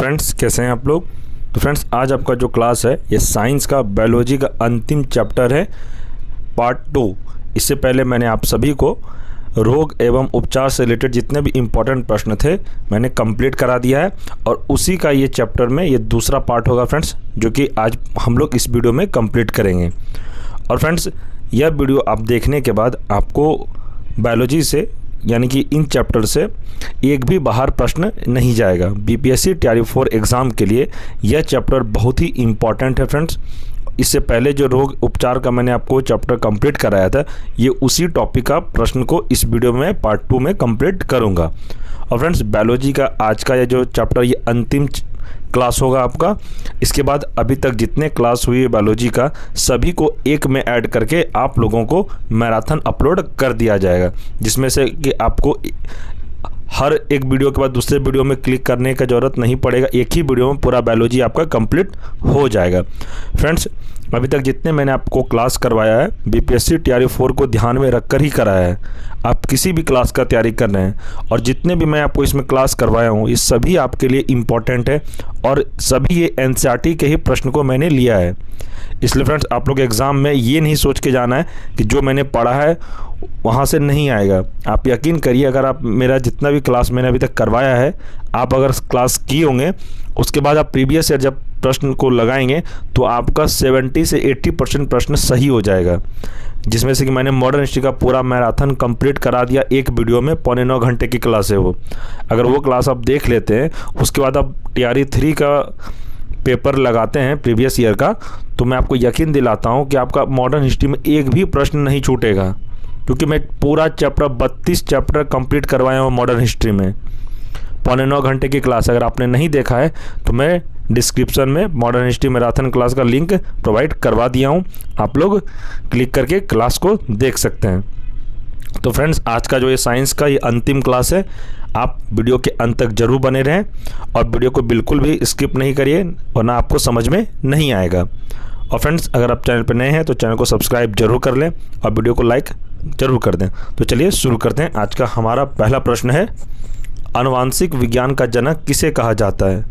Friends कैसे हैं आप लोग। तो फ्रेंड्स आज आपका जो क्लास है ये साइंस का बायोलॉजी का अंतिम चैप्टर है पार्ट 2। इससे पहले मैंने आप सभी को रोग एवं उपचार से रिलेटेड जितने भी इम्पोर्टेंट प्रश्न थे मैंने कंप्लीट करा दिया है और उसी का ये चैप्टर में ये दूसरा पार्ट होगा फ्रेंड्स, जो कि आज हम लोग इस वीडियो में कंप्लीट करेंगे। और फ्रेंड्स यह वीडियो आप देखने के बाद आपको बायोलॉजी से यानी कि इन चैप्टर से एक भी बाहर प्रश्न नहीं जाएगा। बीपीएससी टीआरई 4 एग्ज़ाम के लिए यह चैप्टर बहुत ही इम्पॉर्टेंट है फ्रेंड्स। इससे पहले जो रोग उपचार का मैंने आपको चैप्टर कंप्लीट कराया था, ये उसी टॉपिक का प्रश्न को इस वीडियो में पार्ट 2 में कंप्लीट करूँगा। और फ्रेंड्स बायोलॉजी का आज का ये जो चैप्टर ये अंतिम क्लास होगा आपका। इसके बाद अभी तक जितने क्लास हुई है बायोलॉजी का सभी को एक में ऐड करके आप लोगों को मैराथन अपलोड कर दिया जाएगा, जिसमें से कि आपको हर एक वीडियो के बाद दूसरे वीडियो में क्लिक करने का ज़रूरत नहीं पड़ेगा। एक ही वीडियो में पूरा बायोलॉजी आपका कंप्लीट हो जाएगा। फ्रेंड्स अभी तक जितने मैंने आपको क्लास करवाया है बीपीएससी टीआरई 4 को ध्यान में रखकर ही कराया है। आप किसी भी क्लास का तैयारी कर रहे हैं और जितने भी मैं आपको इसमें क्लास करवाया हूँ ये सभी आपके लिए इम्पॉर्टेंट है और सभी ये एनसीईआरटी के ही प्रश्न को मैंने लिया है। इसलिए फ्रेंड्स आप लोग एग्ज़ाम में ये नहीं सोच के जाना है कि जो मैंने पढ़ा है वहाँ से नहीं आएगा। आप यकीन करिए, अगर आप मेरा जितना भी क्लास मैंने अभी तक करवाया है आप अगर क्लास किए होंगे उसके बाद आप प्रीवियस ईयर जब प्रश्न को लगाएंगे तो आपका 70 से 80% प्रश्न सही हो जाएगा। जिसमें से कि मैंने मॉडर्न हिस्ट्री का पूरा मैराथन कंप्लीट करा दिया एक वीडियो में, 9.25 घंटे की क्लास है वो। अगर वो क्लास आप देख लेते हैं उसके बाद आप टीआरई 3 का पेपर लगाते हैं प्रीवियस ईयर का, तो मैं आपको यकीन दिलाता हूँ कि आपका मॉडर्न हिस्ट्री में एक भी प्रश्न नहीं छूटेगा, क्योंकि मैं पूरा चैप्टर 32 चैप्टर कंप्लीट करवाया हूँ मॉडर्न हिस्ट्री में। 9.25 घंटे की क्लास अगर आपने नहीं देखा है तो मैं डिस्क्रिप्शन में मॉडर्न हिस्ट्री मैराथन क्लास का लिंक प्रोवाइड करवा दिया हूँ, आप लोग क्लिक करके क्लास को देख सकते हैं। तो फ्रेंड्स आज का जो ये साइंस का ये अंतिम क्लास है, आप वीडियो के अंत तक जरूर बने रहें और वीडियो को बिल्कुल भी स्किप नहीं करिए वरना आपको समझ में नहीं आएगा। और फ्रेंड्स अगर आप चैनल पर नए हैं तो चैनल को सब्सक्राइब जरूर कर लें और वीडियो को लाइक जरूर कर दें। तो चलिए शुरू करते हैं। आज का हमारा पहला प्रश्न है, आनुवांशिक विज्ञान का जनक किसे कहा जाता है?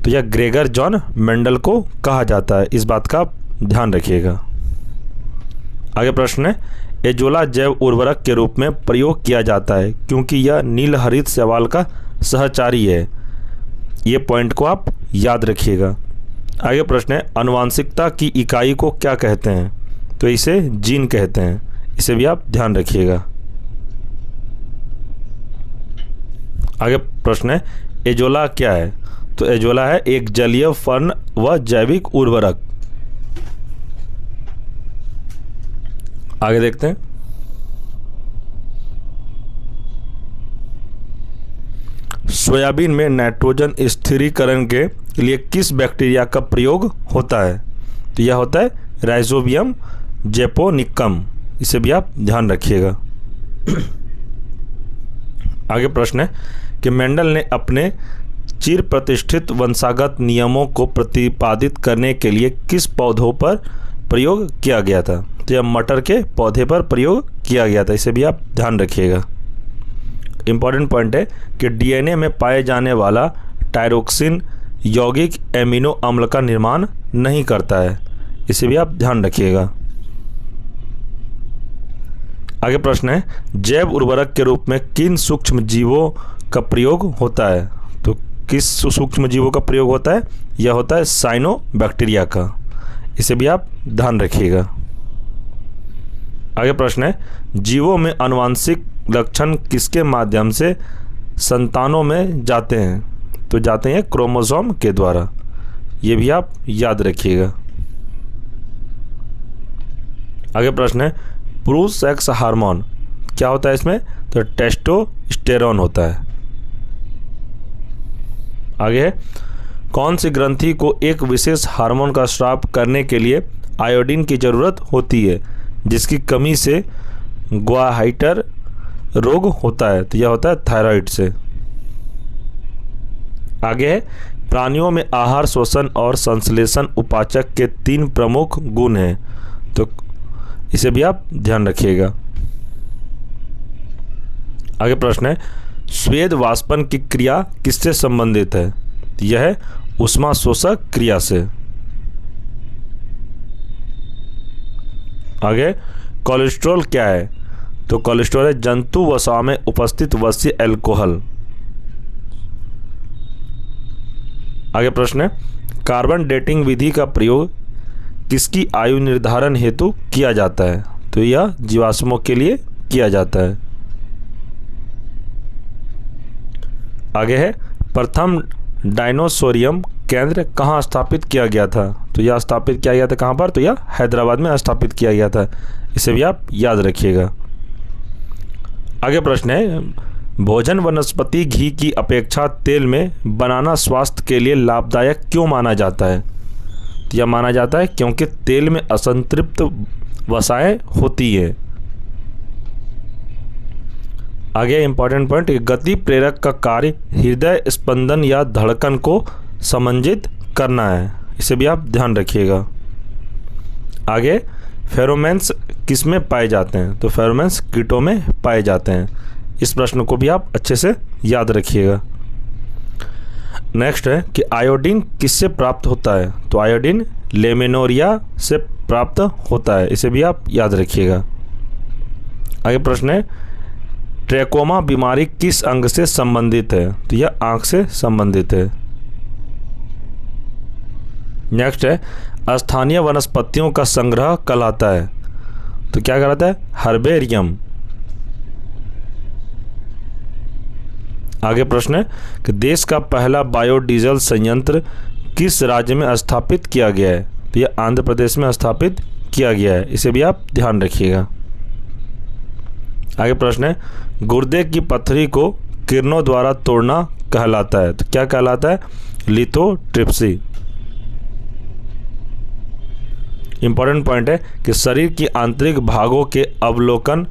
तो यह ग्रेगर जॉन मेंडल को कहा जाता है, इस बात का ध्यान रखिएगा। आगे प्रश्न है, एजोला जैव उर्वरक के रूप में प्रयोग किया जाता है क्योंकि यह नील हरित शैवाल का सहचारी है। ये पॉइंट को आप याद रखिएगा। आगे प्रश्न है, आनुवांशिकता की इकाई को क्या कहते हैं? तो इसे जीन कहते हैं, इसे भी आप ध्यान रखिएगा। आगे प्रश्न है, एजोला क्या है? तो एजोला है एक जलीय फर्न व जैविक उर्वरक। आगे देखते हैं, सोयाबीन में नाइट्रोजन स्थिरीकरण के लिए किस बैक्टीरिया का प्रयोग होता है? तो यह होता है राइजोबियम जेपोनिकम, इसे भी आप ध्यान रखिएगा। आगे प्रश्न है कि मेंडल ने अपने चिर प्रतिष्ठित वंशागत नियमों को प्रतिपादित करने के लिए किस पौधों पर प्रयोग किया गया था? तो यह मटर के पौधे पर प्रयोग किया गया था, इसे भी आप ध्यान रखिएगा। इम्पॉर्टेंट पॉइंट है कि डीएनए में पाए जाने वाला टायरोक्सिन यौगिक एमिनो अम्ल का निर्माण नहीं करता है, इसे भी आप ध्यान रखिएगा। आगे प्रश्न है, जैव उर्वरक के रूप में किन सूक्ष्म जीवों का प्रयोग होता है? तो किस सूक्ष्म जीवों का प्रयोग होता है? यह होता है साइनोबैक्टीरिया का, इसे भी आप ध्यान रखिएगा। आगे प्रश्न है, जीवों में आनुवांशिक लक्षण किसके माध्यम से संतानों में जाते हैं? तो जाते हैं क्रोमोसोम के द्वारा, ये भी आप याद रखिएगा। आगे प्रश्न है, पुरुष सेक्स हार्मोन क्या होता है इसमें? तो टेस्टोस्टेरोन होता है। आगे है, कौन सी ग्रंथि को एक विशेष हार्मोन का स्राव करने के लिए आयोडीन की ज़रूरत होती है जिसकी कमी से ग्वाहाइटर रोग होता है? तो यह होता है थायराइड से। आगे है, प्राणियों में आहार शोषण और संश्लेषण उपाचक के 3 प्रमुख गुण हैं, तो इसे भी आप ध्यान रखिएगा। आगे प्रश्न है, स्वेद वाष्पन की क्रिया किससे संबंधित है? तो यह है ऊष्मा शोषक क्रिया से। आगे कोलेस्ट्रॉल क्या है? तो कोलेस्ट्रॉल है जंतु वसा में उपस्थित वसीय अल्कोहल। आगे प्रश्न है कार्बन डेटिंग विधि का प्रयोग किसकी आयु निर्धारण हेतु किया जाता है? तो यह जीवाश्मों के लिए किया जाता है। आगे है प्रथम डायनोसोरियम केंद्र कहाँ स्थापित किया गया था? तो यह स्थापित किया गया था कहाँ पर? तो यह हैदराबाद में स्थापित किया गया था। इसे भी आप याद रखिएगा। आगे प्रश्न है भोजन वनस्पति घी की अपेक्षा तेल में बनाना स्वास्थ्य के लिए लाभदायक क्यों माना जाता है? तो यह माना जाता है क्योंकि तेल में असंतृप्त वसाएं होती है। आगे इंपॉर्टेंट पॉइंट गति प्रेरक का कार्य हृदय स्पंदन या धड़कन को समंजित करना है। इसे भी आप ध्यान रखिएगा। आगे फेरोमेन्स किस में पाए जाते हैं? तो फेरोमेन्स कीटों में पाए जाते हैं। इस प्रश्न को भी आप अच्छे से याद रखिएगा। नेक्स्ट है कि आयोडीन किससे प्राप्त होता है? तो आयोडीन लेमिनोरिया से प्राप्त होता है। इसे भी आप याद रखिएगा। आगे प्रश्न है ट्रैकोमा बीमारी किस अंग से संबंधित है? तो यह आंख से संबंधित है। नेक्स्ट है स्थानीय वनस्पतियों का संग्रह कहलाता है। तो क्या कहलाता है? हर्बेरियम। आगे प्रश्न है कि देश का पहला बायोडीजल संयंत्र किस राज्य में स्थापित किया गया है? तो यह आंध्र प्रदेश में स्थापित किया गया है। इसे भी आप ध्यान रखिएगा। आगे प्रश्न है गुर्दे की पत्थरी को किरणों द्वारा तोड़ना कहलाता है। तो क्या कहलाता है? लिथोट्रिप्सी। इंपॉर्टेंट पॉइंट है कि शरीर की आंतरिक भागों के अवलोकन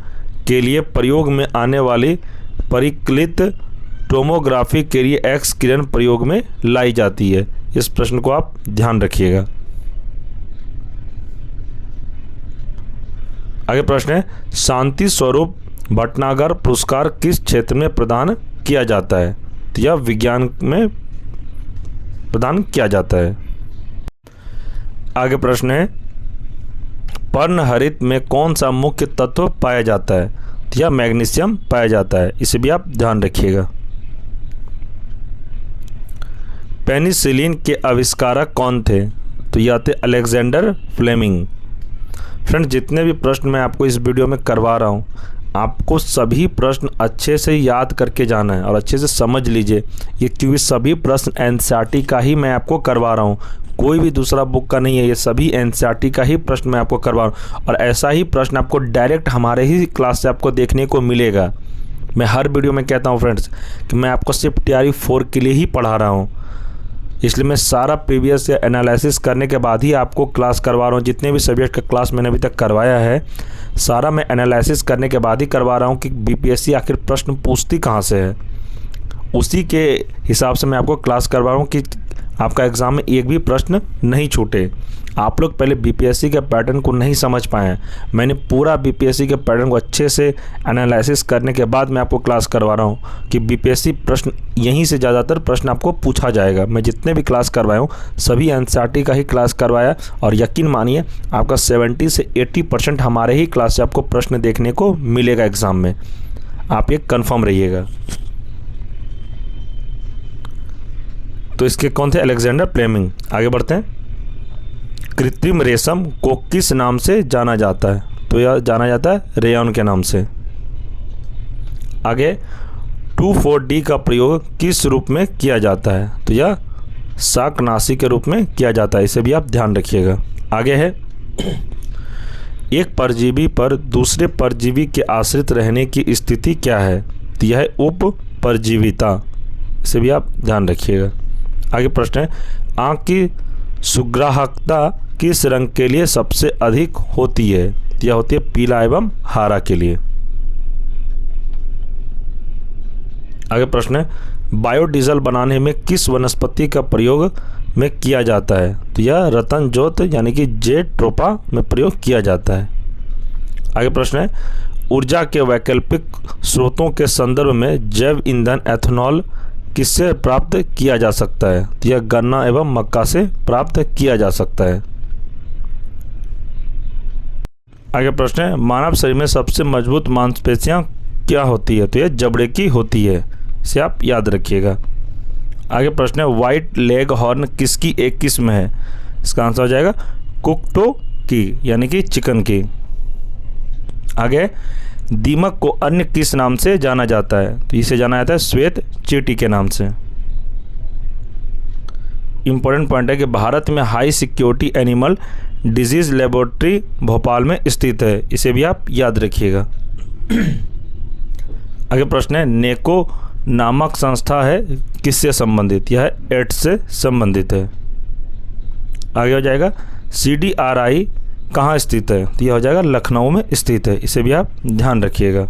के लिए प्रयोग में आने वाली परिकलित टोमोग्राफी के लिए एक्स किरण प्रयोग में लाई जाती है। इस प्रश्न को आप ध्यान रखिएगा। आगे प्रश्न है शांति स्वरूप भटनागर पुरस्कार किस क्षेत्र में प्रदान किया जाता है? तो यह विज्ञान में प्रदान किया जाता है। आगे प्रश्न है पर्णहरित में कौन सा मुख्य तत्व पाया जाता है? तो यह मैग्नीशियम पाया जाता है। इसे भी आप ध्यान रखिएगा। पेनिसिलिन के आविष्कारक कौन थे? तो यह थे अलेक्जेंडर फ्लेमिंग। फ्रेंड जितने भी प्रश्न मैं आपको इस वीडियो में करवा रहा हूँ आपको सभी प्रश्न अच्छे से याद करके जाना है और अच्छे से समझ लीजिए ये क्योंकि सभी प्रश्न एनसीईआरटी का ही मैं आपको करवा रहा हूँ, कोई भी दूसरा बुक का नहीं है। ये सभी एनसीईआरटी का ही प्रश्न मैं आपको करवा रहा हूँ और ऐसा ही प्रश्न आपको डायरेक्ट हमारे ही क्लास से आपको देखने को मिलेगा। मैं हर वीडियो में कहता हूँ फ्रेंड्स कि मैं आपको सिर्फ TRE 4 के लिए ही पढ़ा रहा हूँ, इसलिए मैं सारा प्रीवियस या एनालिसिस करने के बाद ही आपको क्लास करवा रहा हूँ। जितने भी सब्जेक्ट का क्लास मैंने अभी तक करवाया है सारा मैं एनालिसिस करने के बाद ही करवा रहा हूँ कि बीपीएससी आखिर प्रश्न पूछती कहाँ से है, उसी के हिसाब से मैं आपको क्लास करवा रहा हूँ कि आपका एग्ज़ाम में एक भी प्रश्न नहीं छूटे। आप लोग पहले बीपीएससी के पैटर्न को नहीं समझ पाए हैं, मैंने पूरा बीपीएससी के पैटर्न को अच्छे से एनालिसिस करने के बाद मैं आपको क्लास करवा रहा हूँ कि बीपीएससी प्रश्न यहीं से ज़्यादातर प्रश्न आपको पूछा जाएगा। मैं जितने भी क्लास करवाया हूँ सभी एनसीईआरटी का ही क्लास करवाया और यकीन मानिए आपका 70 से 80% हमारे ही क्लास से आपको प्रश्न देखने को मिलेगा एग्ज़ाम में, आप ये कन्फर्म रहिएगा। तो इसके कौन थे? Alexander Fleming. आगे बढ़ते हैं। कृत्रिम रेशम को किस नाम से जाना जाता है? तो यह जाना जाता है रेयॉन के नाम से। आगे 2,4-D का प्रयोग किस रूप में किया जाता है? तो यह शाकनाशी के रूप में किया जाता है। इसे भी आप ध्यान रखिएगा। आगे है एक परजीवी पर दूसरे परजीवी के आश्रित रहने की स्थिति क्या है? तो यह है उप परजीविता। इसे भी आप ध्यान रखिएगा। आगे प्रश्न है आँख की सुग्राहकता किस रंग के लिए सबसे अधिक होती है? यह होती है पीला एवं हरा के लिए। आगे प्रश्न है बायोडीजल बनाने में किस वनस्पति का प्रयोग में किया जाता है? तो यह रतन जोत यानी कि जेट्रोपा में प्रयोग किया जाता है। आगे प्रश्न है ऊर्जा के वैकल्पिक स्रोतों के संदर्भ में जैव ईंधन एथेनॉल किससे प्राप्त किया जा सकता है? तो यह गन्ना एवं मक्का से प्राप्त किया जा सकता है। आगे प्रश्न है, मानव शरीर में सबसे मजबूत मांसपेशियां क्या होती है? तो यह जबड़े की होती है, इसे आप याद रखिएगा। आगे प्रश्न है, व्हाइट लेग हॉर्न किसकी एक किस्म है? इसका आंसर हो जाएगा कुक्टो की, यानी कि चिकन की। आगे, दीमक को अन्य किस नाम से जाना जाता है? तो इसे जाना जाता है श्वेत चींटी के नाम से। इंपॉर्टेंट पॉइंट है कि भारत में high security animal disease laboratory Bhopal में स्थित है, इसे भी आप याद रखिएगा। आगे प्रश्न है, नेको नामक संस्था है किससे संबंधित? यह एड्स से संबंधित है। आगे हो जाएगा, CDRI कहाँ स्थित है? तो यह हो जाएगा लखनऊ में स्थित है, इसे भी आप ध्यान रखिएगा।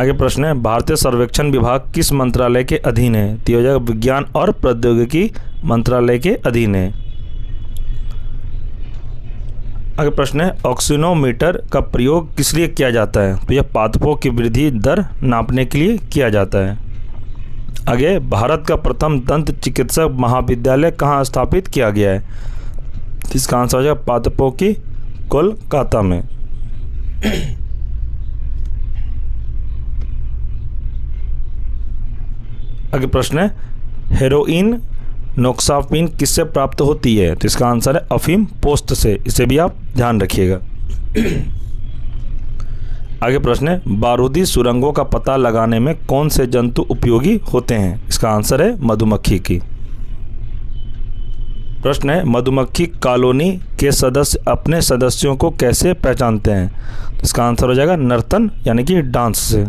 आगे प्रश्न है, भारतीय सर्वेक्षण विभाग किस मंत्रालय के अधीन है? तो यह हो जाएगा विज्ञान और प्रौद्योगिकी मंत्रालय के अधीन है। आगे प्रश्न है, ऑक्सीनोमीटर का प्रयोग किस लिए किया जाता है? तो यह पादपों की वृद्धि दर नापने के लिए किया जाता है। आगे, भारत का प्रथम दंत चिकित्सक महाविद्यालय कहाँ स्थापित किया गया है? इसका आंसर हो जाएगा पादपों की कोलकाता में। आगे प्रश्न है, हेरोइन नोक्साफिन किससे प्राप्त होती है? तो इसका आंसर है अफीम पोस्त से, इसे भी आप ध्यान रखिएगा। आगे प्रश्न है, बारूदी सुरंगों का पता लगाने में कौन से जंतु उपयोगी होते हैं? इसका आंसर है मधुमक्खी की। प्रश्न है, मधुमक्खी कॉलोनी के सदस्य अपने सदस्यों को कैसे पहचानते हैं? इसका आंसर हो जाएगा नर्तन, यानी कि डांस से।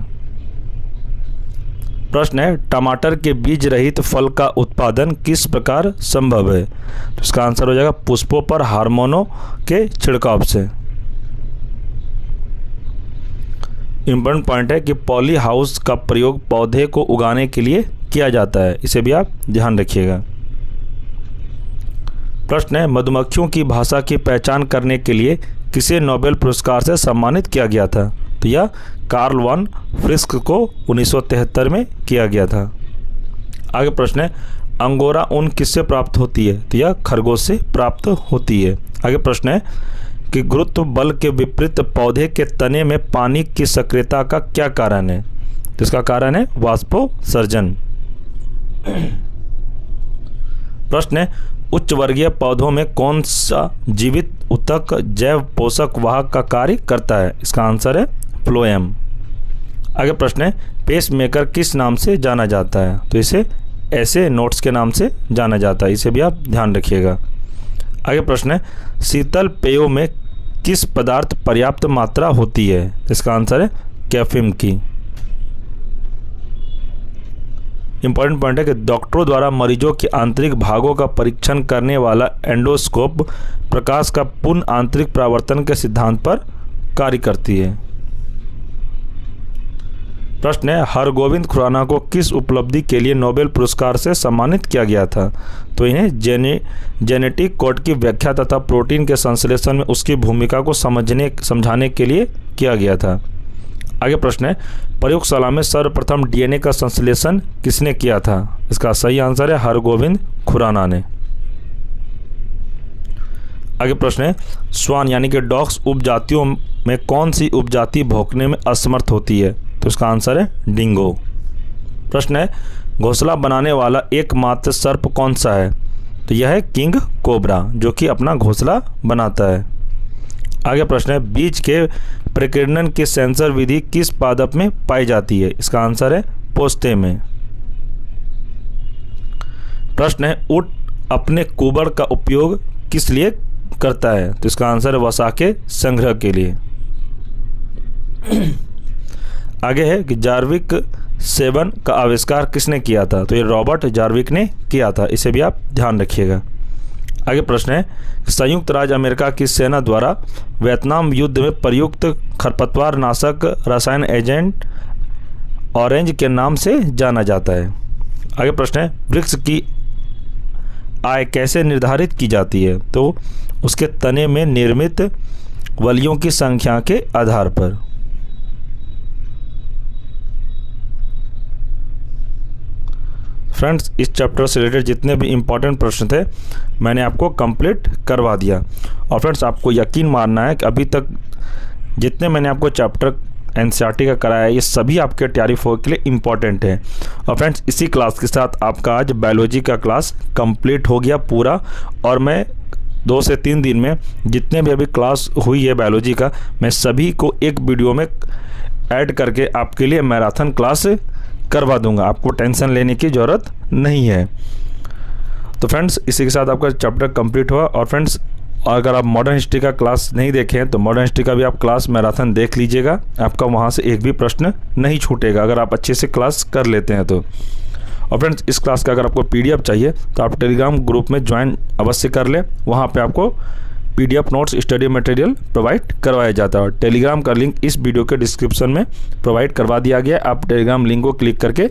प्रश्न है, टमाटर के बीज रहित फल का उत्पादन किस प्रकार संभव है? तो इसका आंसर हो जाएगा पुष्पों पर हार्मोनों के छिड़काव से। इम्पोर्टेंट पॉइंट है कि पॉली हाउस का प्रयोग पौधे को उगाने के लिए किया जाता है, इसे भी आप ध्यान रखिएगा। प्रश्न है, मधुमक्खियों की भाषा की पहचान करने के लिए किसे नोबेल पुरस्कार से सम्मानित किया गया था? तो यह कार्ल वन फ्रिस्क को 1973 में किया गया था। आगे प्रश्न है, अंगोरा ऊन किससे प्राप्त होती है? तो यह खरगोश से प्राप्त होती है। आगे प्रश्न है कि गुरुत्व बल के विपरीत पौधे के तने में पानी की सक्रियता का क्या कारण है? तो इसका कारण है वाष्पोत्सर्जन। प्रश्न है, उच्च वर्गीय पौधों में कौन सा जीवित ऊतक जैव पोषक वाहक का कार्य करता है? इसका आंसर है फ्लोएम। आगे प्रश्न है, पेस मेकर किस नाम से जाना जाता है? तो इसे ऐसे नोट्स के नाम से जाना जाता है, इसे भी आप ध्यान रखिएगा। आगे प्रश्न है, शीतल पेयों में किस पदार्थ पर्याप्त मात्रा होती है? इसका आंसर है कैफीन की। इंपॉर्टेंट पॉइंट है कि डॉक्टरों द्वारा मरीजों के आंतरिक भागों का परीक्षण करने वाला एंडोस्कोप प्रकाश का पूर्ण आंतरिक परावर्तन के सिद्धांत पर कार्य करती है। प्रश्न है, हरगोविंद खुराना को किस उपलब्धि के लिए नोबेल पुरस्कार से सम्मानित किया गया था? तो इन्हें जेनेटिक कोड की व्याख्या तथा प्रोटीन के संश्लेषण में उसकी भूमिका को समझाने के लिए किया गया था। आगे प्रश्न है, प्रयोगशाला में सर्वप्रथम DNA का संश्लेषण किसने किया था? इसका सही आंसर है हरगोविंद खुराना ने। आगे प्रश्न है, स्वान यानी कि डॉग्स उपजातियों में कौन सी उपजाति भौंकने में असमर्थ होती है? तो इसका आंसर है डिंगो। प्रश्न है, घोंसला बनाने वाला एकमात्र सर्प कौन सा है? तो यह है किंग कोबरा, जो कि अपना घोंसला बनाता है। आगे प्रश्न है, बीज के प्रकीर्णन की सेंसर विधि किस पादप में पाई जाती है? इसका आंसर है पोस्ते में। प्रश्न है, ऊंट अपने कुबड़ का उपयोग किस लिए करता है? तो इसका आंसर है वसा के संग्रह के लिए। आगे है कि जार्विक 7 का आविष्कार किसने किया था? तो ये रॉबर्ट जार्विक ने किया था, इसे भी आप ध्यान रखिएगा। आगे प्रश्न है, संयुक्त राज्य अमेरिका की सेना द्वारा वियतनाम युद्ध में प्रयुक्त खरपतवार नाशक रसायन एजेंट ऑरेंज के नाम से जाना जाता है। आगे प्रश्न है, वृक्ष की आय कैसे निर्धारित की जाती है? तो उसके तने में निर्मित वलियों की संख्या के आधार पर। फ्रेंड्स इस चैप्टर से रिलेटेड जितने भी इम्पोर्टेंट प्रश्न थे मैंने आपको कंप्लीट करवा दिया। और फ्रेंड्स आपको यकीन मानना है कि अभी तक जितने मैंने आपको चैप्टर एनसीईआरटी का कराया है ये सभी आपके तैयारी 4 के लिए इम्पॉर्टेंट है। और फ्रेंड्स इसी क्लास के साथ आपका आज बायोलॉजी का क्लास कंप्लीट हो गया पूरा। और मैं 2 से 3 दिन में जितने भी अभी क्लास हुई है बायोलॉजी का मैं सभी को एक वीडियो में ऐड करके आपके लिए मैराथन क्लास करवा दूंगा, आपको टेंशन लेने की ज़रूरत नहीं है। तो फ्रेंड्स इसी के साथ आपका चैप्टर कंप्लीट हुआ। और फ्रेंड्स अगर आप मॉडर्न हिस्ट्री का क्लास नहीं देखे हैं तो मॉडर्न हिस्ट्री का भी आप क्लास मैराथन देख लीजिएगा, आपका वहाँ से एक भी प्रश्न नहीं छूटेगा अगर आप अच्छे से क्लास कर लेते हैं तो। और फ्रेंड्स इस क्लास का अगर आपको PDF चाहिए तो आप टेलीग्राम ग्रुप में ज्वाइन अवश्य कर लें, वहाँ पे आपको PDF notes study material provide करवाया जाता है। और टेलीग्राम का लिंक इस वीडियो के डिस्क्रिप्शन में प्रोवाइड करवा दिया गया है, आप टेलीग्राम लिंक को क्लिक करके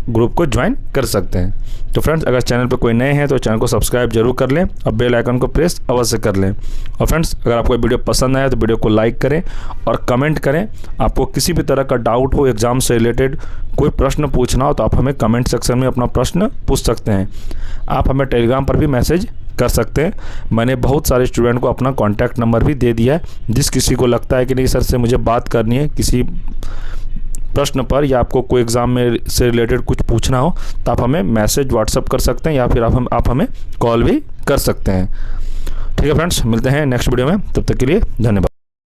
ग्रुप को ज्वाइन कर सकते हैं। तो फ्रेंड्स अगर चैनल पर कोई नए हैं तो चैनल को सब्सक्राइब जरूर कर लें और बेल आइकन को प्रेस अवश्य कर लें। और फ्रेंड्स अगर आपको वीडियो पसंद आया तो वीडियो को लाइक करें और कमेंट करें। आपको किसी भी तरह का डाउट हो, एग्जाम से रिलेटेड कोई प्रश्न पूछना हो तो आप हमें कमेंट सेक्शन में अपना प्रश्न पूछ सकते हैं। आप हमें टेलीग्राम पर भी मैसेज कर सकते हैं। मैंने बहुत सारे स्टूडेंट को अपना कॉन्टैक्ट नंबर भी दे दिया है, जिस किसी को लगता है कि नहीं सर से मुझे बात करनी है किसी प्रश्न पर या आपको कोई एग्ज़ाम में से रिलेटेड कुछ पूछना हो तो आप हमें मैसेज व्हाट्सअप कर सकते हैं या फिर आप हमें कॉल भी कर सकते हैं। ठीक है फ्रेंड्स, मिलते हैं नेक्स्ट वीडियो में, तब तक के लिए धन्यवाद।